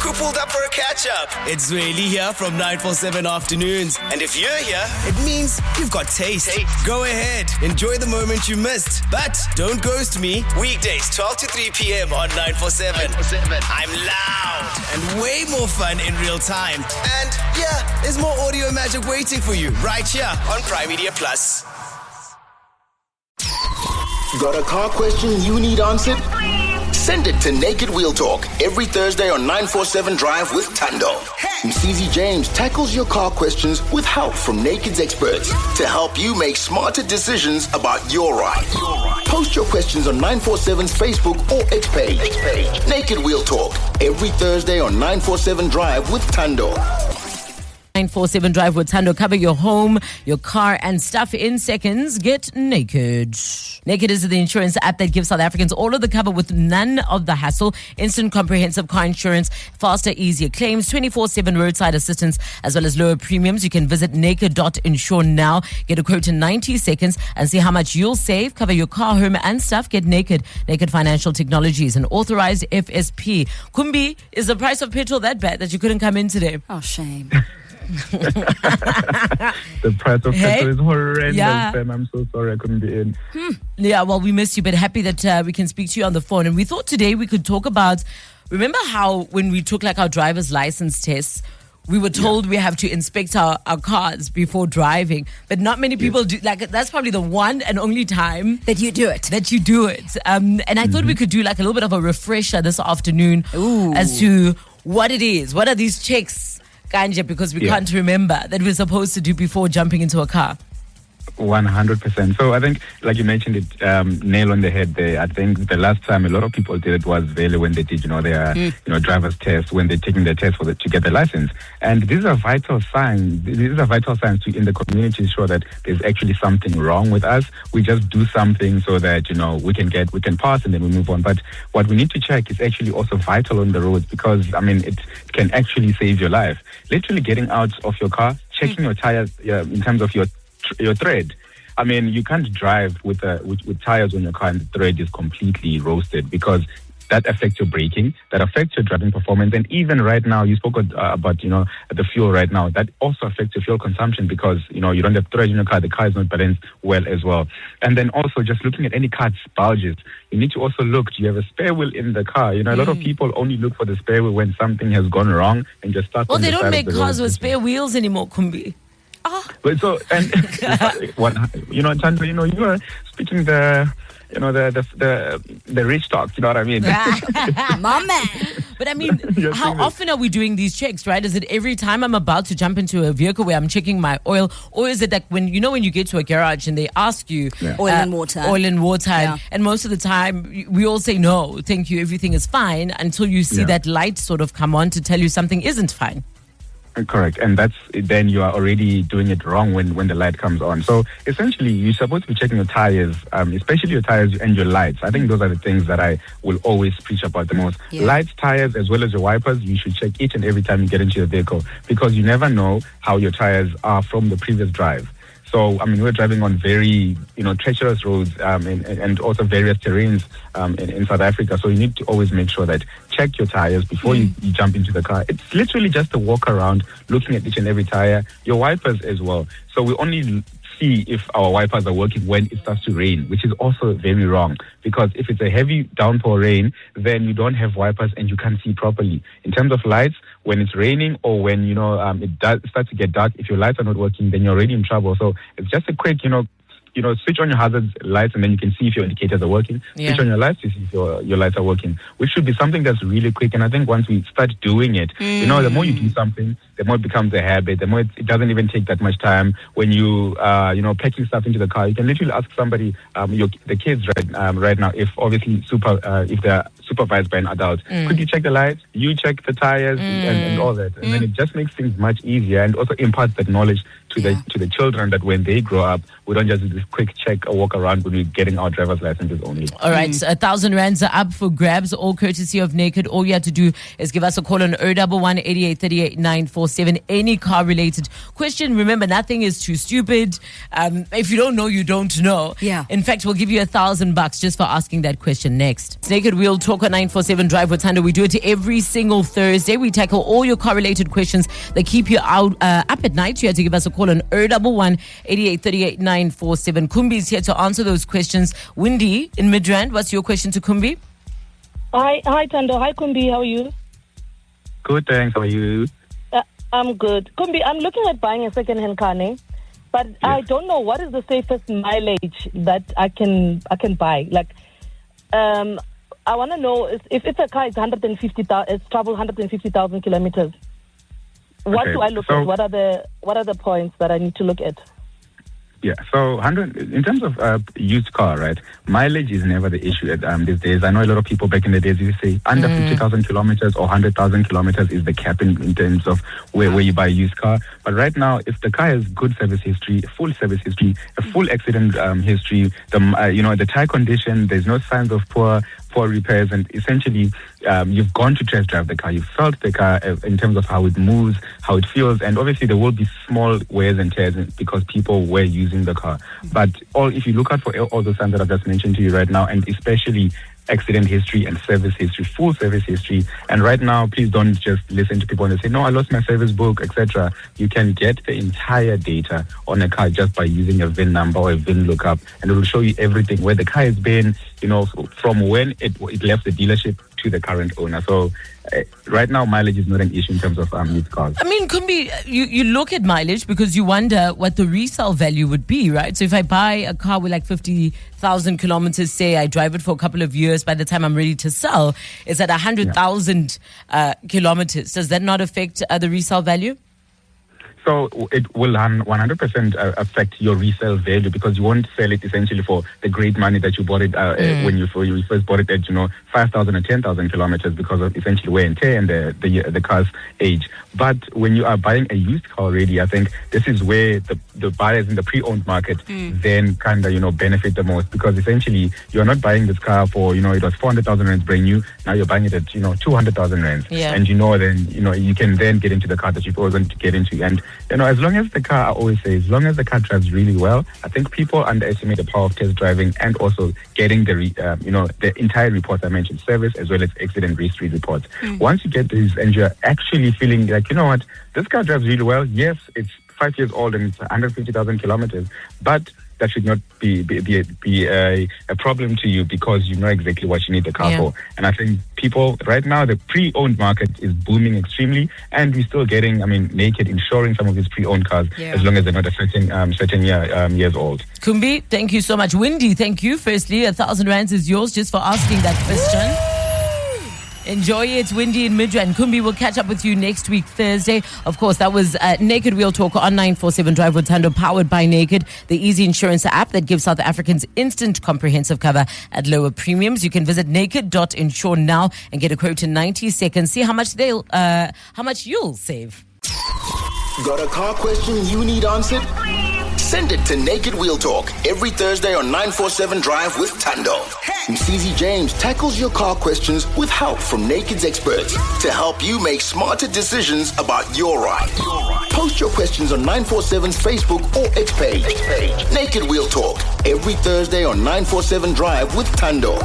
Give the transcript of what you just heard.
who pulled up for a catch-up. It's really here from 947 Afternoons. And if you're here, it means you've got taste. Go ahead, enjoy the moment you missed. But don't ghost me. Weekdays, 12 to 3 p.m. on 947. I'm loud and way more fun in real time. And yeah, there's more audio magic waiting for you right here on Prime Media Plus. Got a car question you need answered? Send it to Naked Wheel Talk every Thursday on 947 Drive with Thando. Mcz James tackles your car questions with help from Naked's experts to help you make smarter decisions about your ride. Post your questions on 947's Facebook or X page. Naked Wheel Talk every Thursday on 947 Drive with Thando. 947 Drive with Thando. Cover your home, your car, and stuff in seconds. Get Naked. Naked is the insurance app that gives South Africans all of the cover with none of the hassle. Instant comprehensive car insurance, faster, easier claims, 24/7 roadside assistance, as well as lower premiums. You can visit naked.insure now. Get a quote in 90 seconds and see how much you'll save. Cover your car, home, and stuff. Get Naked. Naked Financial Technologies, an authorized FSP. Kumbi, is the price of petrol that bad that you couldn't come in today? Oh, shame. The price of petrol is horrendous, and I'm so sorry I couldn't be in. Yeah, well, we missed you, but happy that we can speak to you on the phone. And we thought today we could talk about, remember how when we took like our driver's license tests, we were told we have to inspect our cars before driving, but not many people do. Like, that's probably the one and only time that you do it. And I thought we could do like a little bit of a refresher this afternoon as to what it is. What are these checks? Because we can't remember that we're supposed to do before jumping into a car. 100%. So I think, like you mentioned it, nail on the head there. I think the last time a lot of people did it was really when they did, their, driver's test, when they're taking their test to get the license. And these are vital signs. These are vital signs in the community to show that there's actually something wrong with us. We just do something so that, we can pass and then we move on. But what we need to check is actually also vital on the roads because, it can actually save your life. Literally getting out of your car, checking your tires in terms of your thread. You can't drive with tires on your car and the thread is completely roasted because that affects your braking, that affects your driving performance. And even right now, you spoke about, the fuel right now, that also affects your fuel consumption because, you don't have thread in your car, the car is not balanced well as well. And then also just looking at any car's bulges, you need to also look, do you have a spare wheel in the car? A lot of people only look for the spare wheel when something has gone wrong and just start. Well, they don't make cars with spare wheels anymore, Kumbi. But so, and Thando, you are speaking the rich talk, you know what I mean? My man. But how often are we doing these checks, right? Is it every time I'm about to jump into a vehicle where I'm checking my oil? Or is it like when you get to a garage and they ask you oil and water? And most of the time we all say no, thank you, everything is fine until you see that light sort of come on to tell you something isn't fine. Correct. And then you are already doing it wrong when the light comes on. So essentially, you're supposed to be checking your tires, especially your tires and your lights. I think those are the things that I will always preach about the most. Yeah. Lights, tires, as well as your wipers, you should check each and every time you get into your vehicle because you never know how your tires are from the previous drive. So, we're driving on very, treacherous roads and also various terrains in South Africa. So you need to always make sure that check your tires before you jump into the car. It's literally just a walk around, looking at each and every tire, your wipers as well. So we only see if our wipers are working when it starts to rain, which is also very wrong. Because if it's a heavy downpour rain, then you don't have wipers and you can't see properly. In terms of lights, when it's raining or when, it starts to get dark, if your lights are not working, then you're already in trouble. So it's just a quick, switch on your hazard lights and then you can see if your indicators are working. Yeah. Switch on your lights to see if your lights are working, which should be something that's really quick. And I think once we start doing it, the more you do something, the more it becomes a habit, the more it doesn't even take that much time. When you, packing stuff into the car, you can literally ask somebody, the kids right now, if obviously if they're supervised by an adult, could you check the lights? You check the tires and all that. And then it just makes things much easier and also imparts that knowledge to the children that when they grow up, we don't just do this quick check or walk around when we're getting our driver's licenses only. All right, 1,000 rands are up for grabs, all courtesy of Naked. All you have to do is give us a call on 011 88 38 947. Any car-related question. Remember, nothing is too stupid. If you don't know, you don't know. Yeah. In fact, we'll give you $1,000 just for asking that question next. It's Naked Wheel Talk on 947 Drive with Thando. We do it every single Thursday. We tackle all your car-related questions that keep you out up at night. You have to give us a call on 011 88 38 947. Kumbi is here to answer those questions. Windy in Midrand, what's your question to Kumbi? Hi, Thando. Hi, Kumbi. How are you? Good, thanks. How are you? I'm good. Kumbi, I'm looking at buying a second-hand car, but Yes. I don't know what is the safest mileage that I can buy. Like, I want to know if a car is 150,000, it's traveled 150,000 kilometers. What Okay, do I look so- at? What are the points that I need to look at? Yeah, so 100 in terms of used car, right? Mileage is never the issue these days. I know a lot of people back in the days used to say under 50,000 kilometers or 100,000 kilometers is the cap in terms of where you buy a used car. But right now, if the car has good service history, full service history, a full accident history, the tire condition, there's no signs of poor repairs, and essentially you've gone to test drive the car, you've felt the car in terms of how it moves, how it feels, and obviously there will be small wears and tears because people were using the car. But if you look out for all the signs that I've just mentioned to you right now, and especially accident history and service history, full service history. And right now, please don't just listen to people and they say, no, I lost my service book, etc. You can get the entire data on a car just by using a VIN number or a VIN lookup, and it will show you everything, where the car has been, from when it left the dealership to the current owner. So right now, mileage is not an issue in terms of used cars. I mean, Kumbi, you look at mileage because you wonder what the resale value would be, right? So if I buy a car with like 50,000 kilometers, say I drive it for a couple of years, by the time I'm ready to sell, it's at 100,000 kilometers. Does that not affect the resale value? So it will 100% affect your resale value, because you won't sell it essentially for the great money that you bought it when you first bought it at 5,000 or 10,000 kilometers, because of essentially wear and tear and the car's age. But when you are buying a used car already, I think this is where the buyers in the pre-owned market then kind of benefit the most, because essentially you're not buying this car for it was 400,000 rands brand new. Now you're buying it at 200,000 rands, and then you can then get into the car that you've always wanted to get into. And as long as the car, I always say, as long as the car drives really well, I think people underestimate the power of test driving and also getting the entire reports I mentioned, service as well as accident history reports. Once you get these and you're actually feeling like, this car drives really well. Yes, it's 5 years old and it's 150,000 kilometers, but that should not be a problem to you, because you know exactly what you need the car for. And I think people right now, the pre-owned market is booming extremely, and we're still getting, Naked insuring some of these pre-owned cars as long as they're not a certain years old. Kumbi, thank you so much. Windy, thank you. Firstly, 1,000 rands is yours just for asking that question. Enjoy it, Windy and Midra. And Kumbi will catch up with you next week, Thursday. Of course, that was Naked Wheel Talk on 947 Drive with Thando, powered by Naked, the easy insurance app that gives South Africans instant comprehensive cover at lower premiums. You can visit naked.insure now and get a quote in 90 seconds. See how much you'll save. Got a car question you need answered? Send it to Naked Wheel Talk every Thursday on 947 Drive with Thando. Mcz James tackles your car questions with help from Naked's experts to help you make smarter decisions about your ride. Post your questions on 947's Facebook or X page. Naked Wheel Talk every Thursday on 947 Drive with Thando.